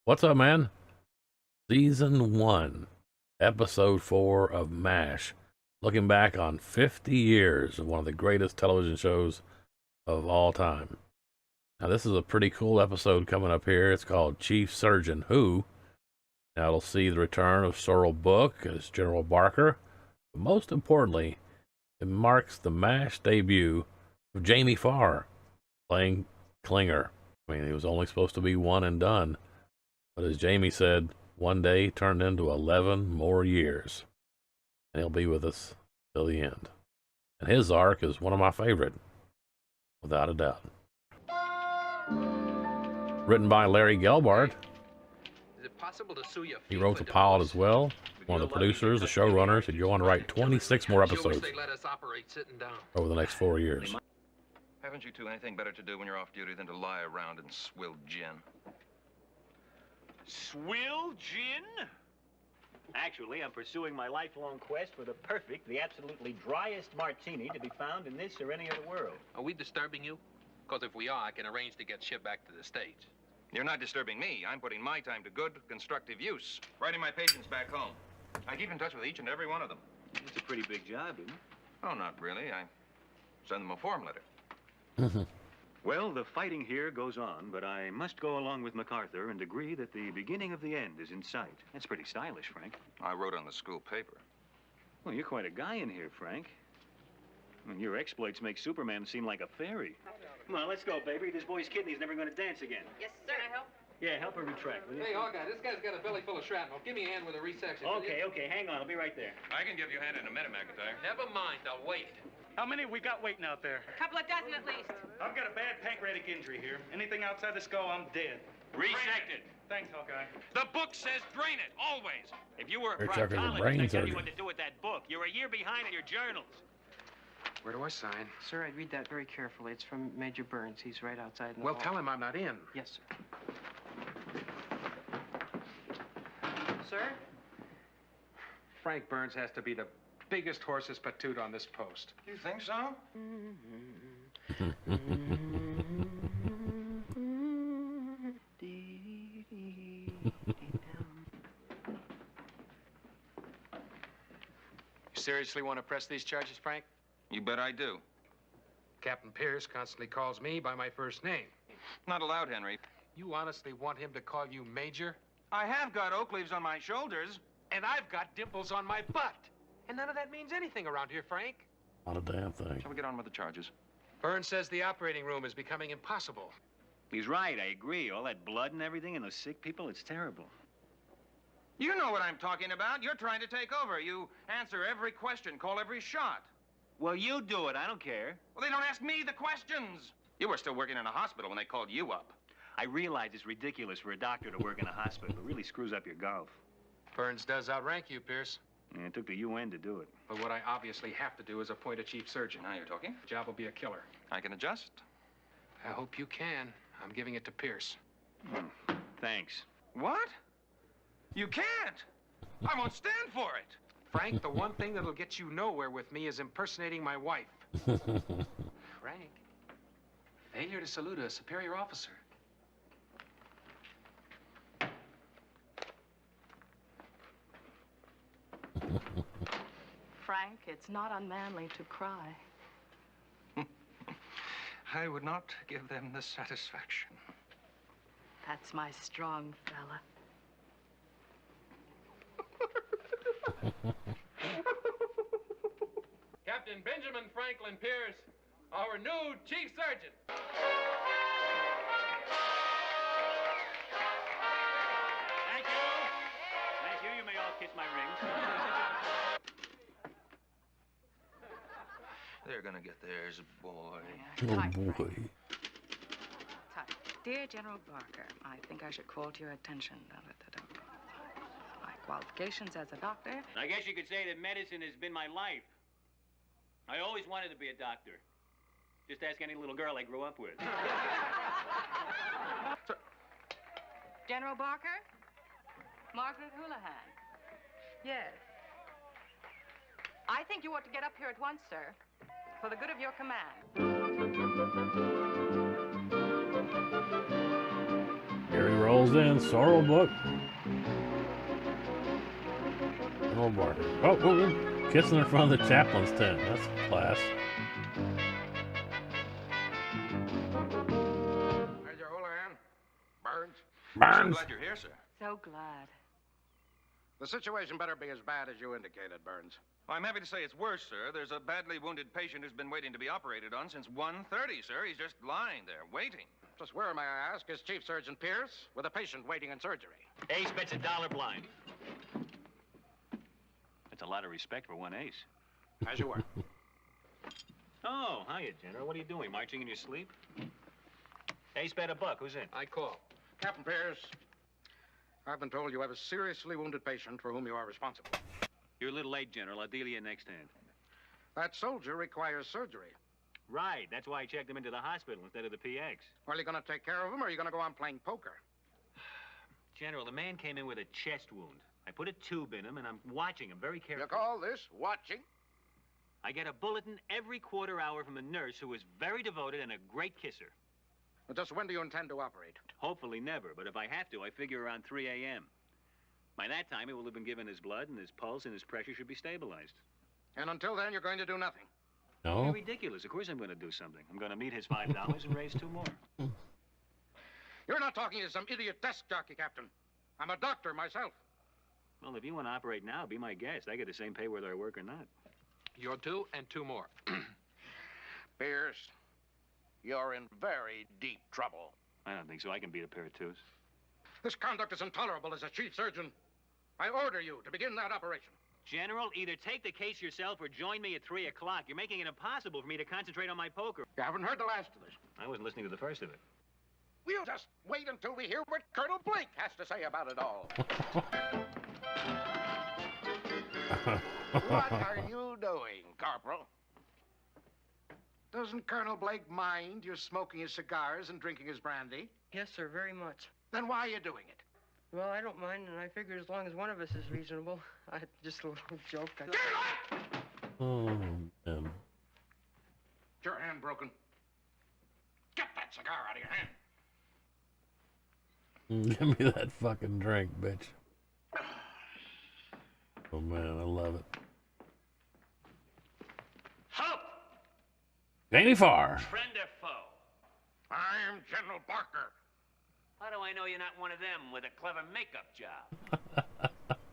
What's up, man? Season 1, Episode 4 of MASH. Looking back on 50 years of one of the greatest television shows of all time. Now, this is a pretty cool episode coming up here. It's called Chief Surgeon Who. Now, it'll see the return of Sorrel Book as General Barker. But most importantly, it marks the MASH debut of Jamie Farr playing Klinger. I mean, he was only supposed to be one and done. But as Jamie said, one day turned into 11 more years. And he'll be with us till the end. And his arc is one of my favorite, without a doubt. Written by Larry Gelbart. Is it possible to sue your He wrote the pilot as well. One of the producers, the showrunners, he'd go on to write 26 more episodes over the next 4 years. Haven't you two anything better to do when you're off duty than to lie around and swill gin? Swill gin? Actually, I'm pursuing my lifelong quest for the absolutely driest martini to be found in this or any other world. Are we disturbing you? Because if we are, I can arrange to get shipped back to the States. You're not disturbing me. I'm putting my time to good, constructive use. Writing my patients back home. I keep in touch with each and every one of them. It's a pretty big job, isn't it? Oh, not really. I send them a form letter. Well, the fighting here goes on, but I must go along with MacArthur and agree that the beginning of the end is in sight. That's pretty stylish, Frank. I wrote on the school paper. Well, you're quite a guy in here, Frank. I mean, your exploits make Superman seem like a fairy. Come on, let's go, baby. This boy's kidney's never going to dance again. Yes, sir. Can I help? Yeah, help her retract, will you? Hey, Hawkeye, this guy's got a belly full of shrapnel. Give me a hand with a resection. Okay, hang on. I'll be right there. I can give you a hand in a minute, McIntyre. Never mind, I'll wait. How many have we got waiting out there? A couple of dozen at least. I've got a bad pancreatic injury here. Anything outside the skull, I'm dead. Resected. Thanks, Hawkeye. The book says drain it, always. If you were a They're checking the proctologist, brain I'd tell you surgery. what to do with that book. You're a year behind in your journals. Where do I sign? Sir, I'd read that very carefully. It's from Major Burns. He's right outside in the Well, hall. tell him I'm not in. Yes, sir. Sir? Frank Burns has to be the biggest horse's patoot on this post. You think so? You seriously want to press these charges, Frank? You bet I do. Captain Pierce constantly calls me by my first name. Not allowed, Henry. You honestly want him to call you Major? I have got oak leaves on my shoulders. And I've got dimples on my butt. And none of that means anything around here, Frank. Not a damn thing. Shall we get on with the charges? Burns says the operating room is becoming impossible. He's right, I agree. All that blood and everything and those sick people, it's terrible. You know what I'm talking about. You're trying to take over. You answer every question, call every shot. Well, you do it. I don't care. Well, they don't ask me the questions. You were still working in a hospital when they called you up. I realize it's ridiculous for a doctor to work in a hospital. It really screws up your golf. Burns does outrank you, Pierce. Yeah, it took the UN to do it. But what I obviously have to do is appoint a chief surgeon. Now you're talking. The job will be a killer. I can adjust. I hope you can. I'm giving it to Pierce. Thanks. What? You can't. I won't stand for it. Frank, the one thing that'll get you nowhere with me is impersonating my wife. Frank, failure to salute a superior officer. Frank, it's not unmanly to cry. I would not give them the satisfaction. That's my strong fella. Captain Benjamin Franklin Pierce, our new chief surgeon. Thank you. Thank you. You may all kiss my rings. They're gonna get theirs, boy. Tight, Oh, boy. Frank. Tight. Dear General Barker, I think I should call to your attention that my qualifications as a doctor. I guess you could say that medicine has been my life. I always wanted to be a doctor. Just ask any little girl I grew up with. General Barker? Margaret Houlihan. Yes. I think you ought to get up here at once, sir, for the good of your command. Here he rolls. rolls in. Sorrel book. General Barker. Oh, kissing in front of the chaplain's tent. That's class. Major Houlihan. Burns. Burns. Glad you're here, sir. So glad. The situation better be as bad as you indicated, Burns. Well, I'm happy to say it's worse, sir. There's a badly wounded patient who's been waiting to be operated on since 1:30, sir. He's just lying there, waiting. Just where, may I ask, is Chief Surgeon Pierce with a patient waiting in surgery? Ace bets $1 blind. That's a lot of respect for one ace. As you were. Oh, hiya, General. What are you doing, marching in your sleep? Ace bet $1. Who's in? I call. Captain Pierce, I've been told you have a seriously wounded patient for whom you are responsible. You're a little late, General. I'll deal you next hand. That soldier requires surgery. Right. That's why I checked him into the hospital instead of the PX. Well, are you going to take care of him, or are you going to go on playing poker? General, the man came in with a chest wound. I put a tube in him, and I'm watching him very carefully. You call this watching? I get a bulletin every quarter hour from a nurse who is very devoted and a great kisser. Well, just when do you intend to operate? Hopefully never, but if I have to, I figure around 3 a.m. By that time, he will have been given his blood, and his pulse and his pressure should be stabilized. And until then, you're going to do nothing. No. You're ridiculous. Of course I'm going to do something. I'm going to meet his $5 and raise 2 more. You're not talking to some idiot desk jockey, Captain. I'm a doctor myself. Well, if you want to operate now, be my guest. I get the same pay whether I work or not. You're 2 and 2 more. Pierce, you're in very deep trouble. I don't think so. I can beat a pair of 2s. This conduct is intolerable as a chief surgeon. I order you to begin that operation. General, either take the case yourself or join me at 3 o'clock. You're making it impossible for me to concentrate on my poker. You haven't heard the last of this. I wasn't listening to the first of it. We'll just wait until we hear what Colonel Blake has to say about it all. What are you doing, Corporal? Doesn't Colonel Blake mind you smoking his cigars and drinking his brandy? Yes, sir, very much. Then why are you doing it? Well, I don't mind, and I figure as long as one of us is reasonable. Just a little joke. Get up! Oh, man. Your hand broken. Get that cigar out of your hand. Give me that fucking drink, bitch. Oh, man, I love it. Halt! Danny Farr. Friend or foe? I'm General Barker. How do I know you're not one of them with a clever makeup job?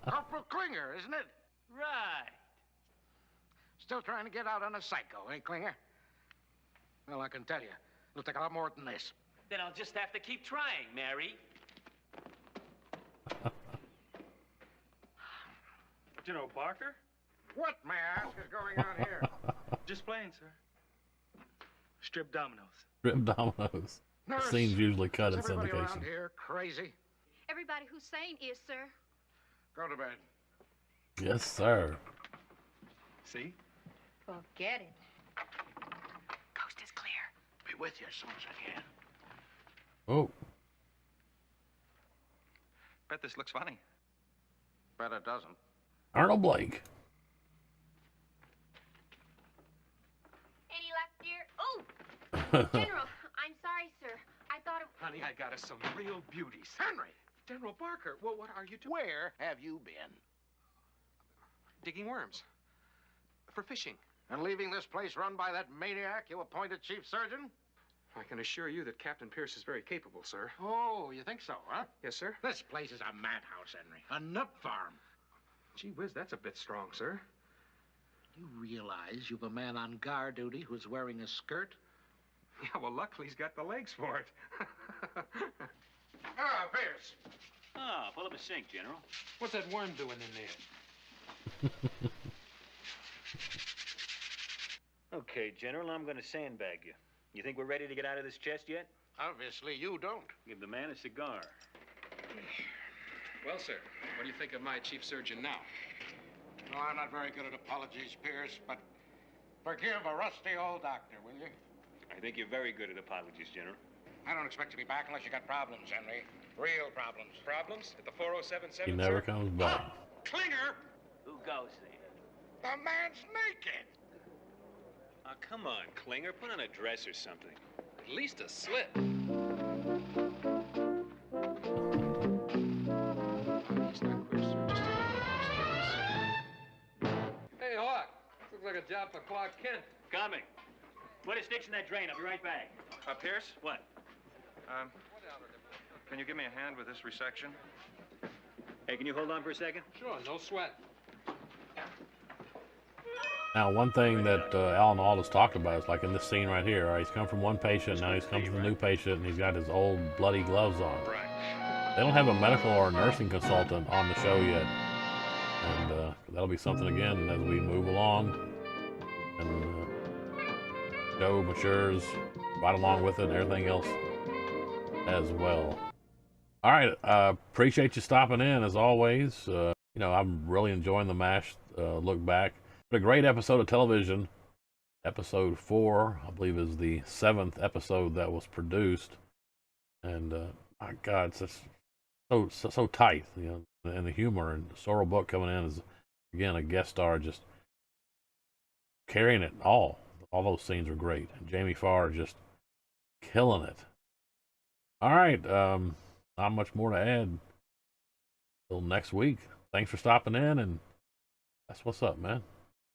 Corporal Klinger, isn't it? Right. Still trying to get out on a psycho, eh, Klinger? Well, I can tell you, it'll take a lot more than this. Then I'll just have to keep trying, Mary. General Barker? What, may I ask, is going on here? Just playing, sir. Strip dominoes. Rip dominoes. Nurse, Scene's usually cut in is everybody syndication. around here crazy? Everybody who's sane is, sir. Go to bed. Yes, sir. See? Forget it. Coast is clear. Be with you as soon as I can. Oh, Bet this looks funny. Bet it doesn't. Arnold Blake. Any luck, dear? Oh, General, I'm sorry, sir. I thought it... Honey, I got us some real beauties. Henry, General Barker, well, what are you doing? where have you been? Digging worms. For fishing. And leaving this place run by that maniac you appointed chief surgeon? I can assure you that Captain Pierce is very capable, sir. Oh, you think so, huh? Yes, sir? This place is a madhouse, Henry. A nut farm. Gee whiz, that's a bit strong, sir. You realize you've a man on guard duty who's wearing a skirt? Yeah, well, luckily he's got the legs for it. Ah, Pierce. Oh, pull up a sink, General. What's that worm doing in there? Okay, General, I'm going to sandbag you. You think we're ready to get out of this chest yet? Obviously, you don't. Give the man a cigar. Well, sir, what do you think of my chief surgeon now? No, I'm not very good at apologies, Pierce, but forgive a rusty old doctor, will you? I think you're very good at apologies, General. I don't expect to be back unless you got problems, Henry. Real problems. Problems at the 4077, He never sir? comes back. Klinger! Who goes there? The man's naked! Oh, come on, Klinger. Put on a dress or something. At least a slip. job for Clark Kent. Coming. Put a stitch in that drain. I'll be right back. Pierce? What? Can you give me a hand with this resection? Hey, can you hold on for a second? Sure, no sweat. Now, one thing that Alan Alda's talked about is like in this scene right here. Right, he's come from one patient, now he's come from a new patient, and he's got his old bloody gloves on. Right. They don't have a medical or a nursing consultant on the show yet, and that'll be something again as we move along, and Joe matures right along with it, and everything else as well. All right, appreciate you stopping in as always. You know, I'm really enjoying the MASH look back. A great episode of television. Episode 4, I believe, is the 7th episode that was produced, and my God, it's just so tight, you know, and the humor. And Sorrel Book coming in as again a guest star, just carrying it all. All those scenes are great, and Jamie Farr just killing it. All right, not much more to add. Till next week. Thanks for stopping in, and that's what's up, man.